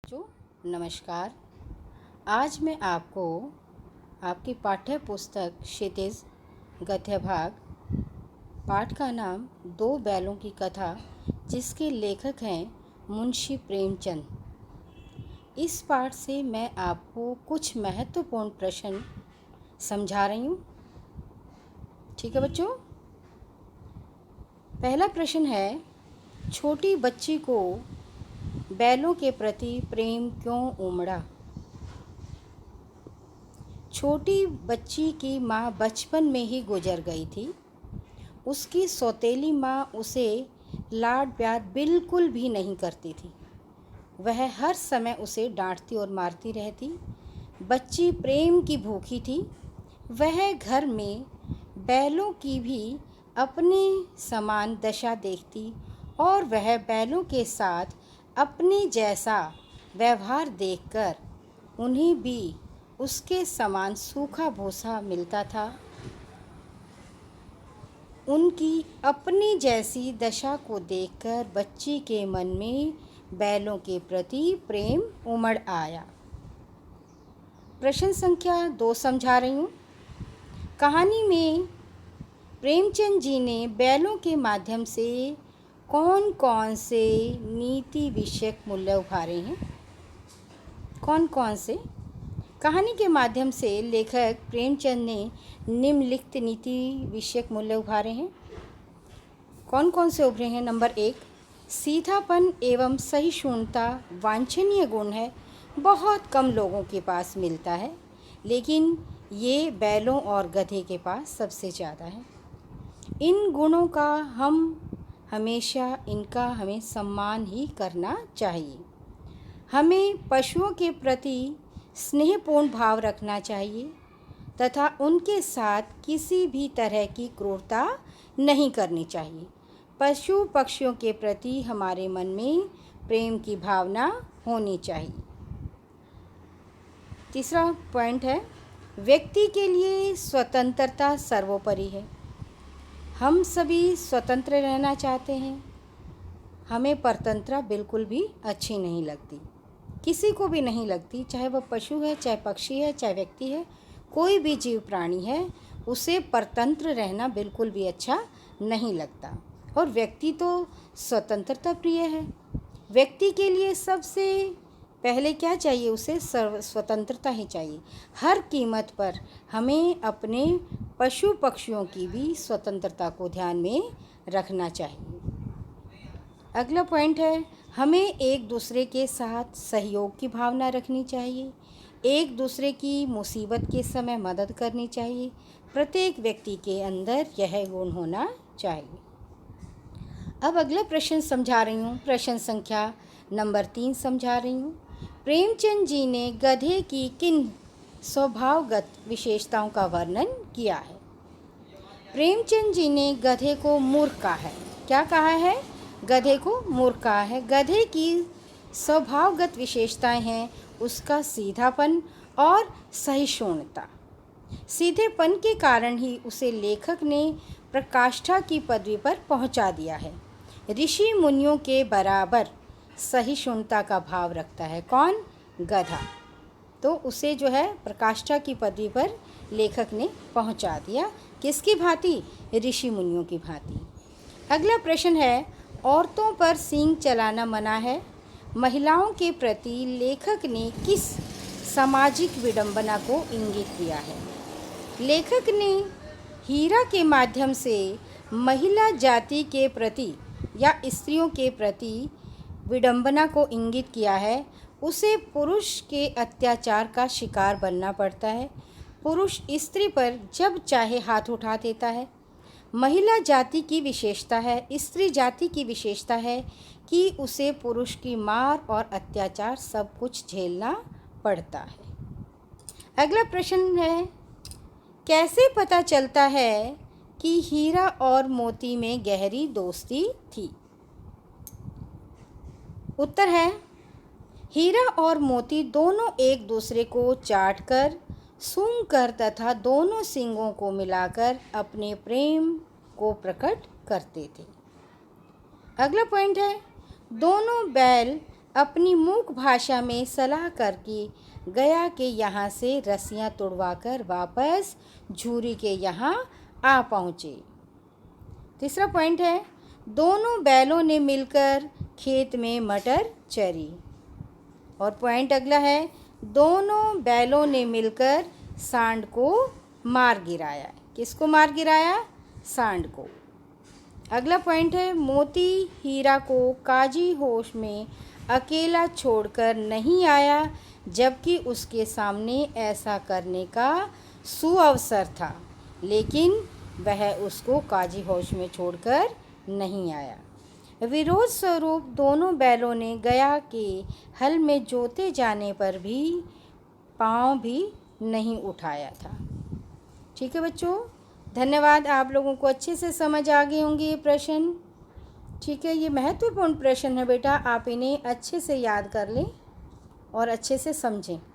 बच्चों नमस्कार। आज मैं आपको आपकी पाठ्य पुस्तक क्षितिज गद्य भाग पाठ का नाम दो बैलों की कथा, जिसके लेखक हैं मुंशी प्रेमचंद। इस पाठ से मैं आपको कुछ महत्वपूर्ण प्रश्न समझा रही हूँ। ठीक है बच्चों। पहला प्रश्न है, छोटी बच्ची को बैलों के प्रति प्रेम क्यों उमड़ा? छोटी बच्ची की माँ बचपन में ही गुजर गई थी। उसकी सौतेली माँ उसे लाड प्यार बिल्कुल भी नहीं करती थी। वह हर समय उसे डांटती और मारती रहती। बच्ची प्रेम की भूखी थी। वह घर में बैलों की भी अपने समान दशा देखती और वह बैलों के साथ अपने जैसा व्यवहार देखकर उन्हें भी उसके समान सूखा भूसा मिलता था। उनकी अपनी जैसी दशा को देखकर बच्ची के मन में बैलों के प्रति प्रेम उमड़ आया। प्रश्न संख्या 2 समझा रही हूँ। कहानी में प्रेमचंद जी ने बैलों के माध्यम से कौन कौन से नीति विषयक मूल्य उभारे हैं? कौन कौन से? कहानी के माध्यम से लेखक प्रेमचंद ने निम्नलिखित नीति विषयक मूल्य उभारे हैं। कौन कौन से उभरे हैं? नंबर 1, सीधापन एवं सहिष्णुता वांछनीय गुण है, बहुत कम लोगों के पास मिलता है, लेकिन ये बैलों और गधे के पास सबसे ज़्यादा है। इन गुणों का हमें सम्मान ही करना चाहिए। हमें पशुओं के प्रति स्नेहपूर्ण भाव रखना चाहिए तथा उनके साथ किसी भी तरह की क्रूरता नहीं करनी चाहिए। पशु पक्षियों के प्रति हमारे मन में प्रेम की भावना होनी चाहिए। तीसरा पॉइंट है, व्यक्ति के लिए स्वतंत्रता सर्वोपरि है। हम सभी स्वतंत्र रहना चाहते हैं। हमें परतंत्रता बिल्कुल भी अच्छी नहीं लगती, किसी को भी नहीं लगती, चाहे वह पशु है, चाहे पक्षी है, चाहे व्यक्ति है, कोई भी जीव प्राणी है, उसे परतंत्र रहना बिल्कुल भी अच्छा नहीं लगता। और व्यक्ति तो स्वतंत्रता प्रिय है। व्यक्ति के लिए सबसे पहले क्या चाहिए? उसे स्वतंत्रता ही चाहिए। हर कीमत पर हमें अपने पशु पक्षियों की भी स्वतंत्रता को ध्यान में रखना चाहिए। अगला पॉइंट है, हमें एक दूसरे के साथ सहयोग की भावना रखनी चाहिए। एक दूसरे की मुसीबत के समय मदद करनी चाहिए। प्रत्येक व्यक्ति के अंदर यह गुण होना चाहिए। अब अगला प्रश्न समझा रही हूँ। प्रश्न संख्या नंबर 3 समझा रही हूँ। प्रेमचंद जी ने गधे की किन स्वभावगत विशेषताओं का वर्णन किया है? प्रेमचंद जी ने गधे को मूर्ख कहा है। क्या कहा है? गधे को मूर्ख कहा है। गधे की स्वभावगत विशेषताएं हैं उसका सीधापन और सहिष्णुता। सीधेपन के कारण ही उसे लेखक ने प्रकाष्ठा की पदवी पर पहुंचा दिया है। ऋषि मुनियों के बराबर सहिष्णुता का भाव रखता है। कौन? गधा। तो उसे जो है प्रकाष्ठा की पदवी पर लेखक ने पहुंचा दिया। किसकी भांति? ऋषि मुनियों की भांति। अगला प्रश्न है, औरतों पर सींग चलाना मना है। महिलाओं के प्रति लेखक ने किस सामाजिक विडंबना को इंगित किया है? लेखक ने हीरा के माध्यम से महिला जाति के प्रति या स्त्रियों के प्रति विडंबना को इंगित किया है। उसे पुरुष के अत्याचार का शिकार बनना पड़ता है। पुरुष स्त्री पर जब चाहे हाथ उठा देता है। महिला जाति की विशेषता है, स्त्री जाति की विशेषता है कि उसे पुरुष की मार और अत्याचार सब कुछ झेलना पड़ता है। अगला प्रश्न है, कैसे पता चलता है कि हीरा और मोती में गहरी दोस्ती थी? उत्तर है, हीरा और मोती दोनों एक दूसरे को चाटकर, सूंघकर तथा दोनों सींगों को मिलाकर अपने प्रेम को प्रकट करते थे। अगला पॉइंट है, दोनों बैल अपनी मूक भाषा में सलाह करके गया कि यहाँ से रस्सियाँ तुड़वाकर वापस झूरी के यहाँ आ पहुँचे। तीसरा पॉइंट है, दोनों बैलों ने मिलकर खेत में मटर चरी। और पॉइंट अगला है, दोनों बैलों ने मिलकर सांड को मार गिराया। किसको मार गिराया? सांड को। अगला पॉइंट है, मोती हीरा को काजी होश में अकेला छोड़कर नहीं आया, जबकि उसके सामने ऐसा करने का सुअवसर था, लेकिन वह उसको काजी होश में छोड़कर नहीं आया। विरोध स्वरूप दोनों बैलों ने गया के हल में जोते जाने पर भी पाँव भी नहीं उठाया था। ठीक है बच्चों, धन्यवाद। आप लोगों को अच्छे से समझ आ गए होंगे ये प्रश्न। ठीक है, ये महत्वपूर्ण प्रश्न है बेटा, आप इन्हें अच्छे से याद कर लें और अच्छे से समझें।